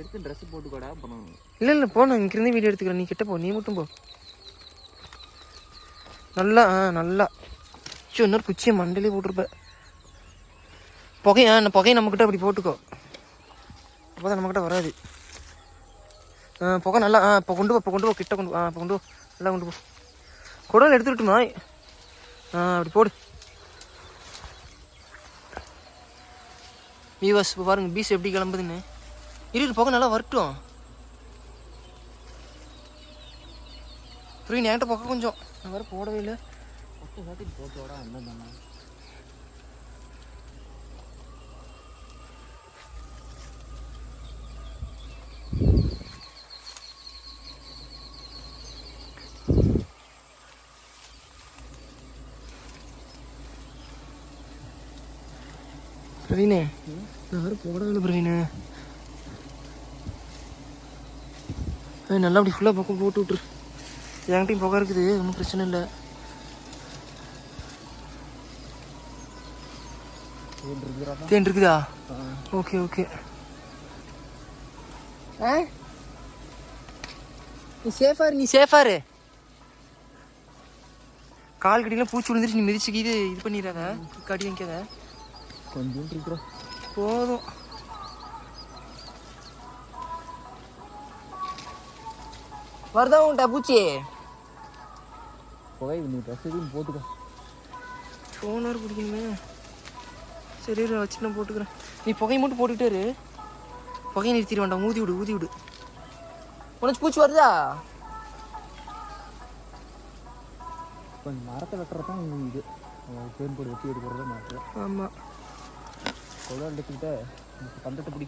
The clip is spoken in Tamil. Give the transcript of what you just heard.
எடுத்து ட்ரெஸ் போட்டுக்கோடா அப்புறம். இல்லை போ, நான் இங்கிருந்து வீடியோ எடுத்துக்கிறேன். நீ கிட்ட போ, நீ மட்டும் போ. நல்லா நல்லா இன்னொரு குச்சியை மண்டலே போட்டிருப்பேன். புகையை நம்மக்கிட்ட அப்படி போட்டுக்கோ, அப்போ தான் நம்மக்கிட்ட வராது. புகை நல்லா இப்போ கொண்டு போ கிட்ட கொண்டு இப்போ கொண்டு போ, நல்லா கொண்டு போ. குடல் எடுத்துக்கிட்டுமா அப்படி போடு. வீவர்ஸ் இப்போ பாருங்கள் பீஸ் எப்படி கிளம்புதுன்னு. புகை நல்லா வரட்டும். புரியும் என்கிட்ட புகை கொஞ்சம் நான் வேறு போடவே இல்லை. போட்டோட அண்ணன் பிரவீனே, நான் வேறு போடவில்லை பிரவீனே. நல்லா அப்படி ஃபுல்லாக பக்கம் போட்டு விட்ரு. என்கிட்டையும் புகை இருக்குது, ஒன்றும் பிரச்சனை இல்லை. தேன் இருக்குதா? Okay okay. நீ சேஃபாரு. கால் கடிலாம் பூச்சி விழுந்துருச்சு. நீ மிதிச்சுக்கு இது பண்ணிடாத, கடி வைக்காத. கொஞ்சம் இருக்கிறோம் போதும். வருதா உன்ட்ட பூச்சி? புகை நீ ட்ரெஸ் எதுவும் போட்டுக்கோ. ஃபோன் வேறு பிடிக்கணுமே. சரி வச்சு நான் போட்டுக்கிறேன். நீ புகையை மட்டும் போட்டுக்கிட்டே இரு. புகையை நிறுத்திட வேண்டாம், ஊதி விடு. உனக்கு பூச்சி வருதா? கொஞ்சம் மரத்தை வெட்டுறதான் இது தேன் போடு வெட்டி எடுக்கிறது மாற்று. ஆமாம், கொலை எடுத்துக்கிட்ட கண்டத்தை பிடிக்கும்.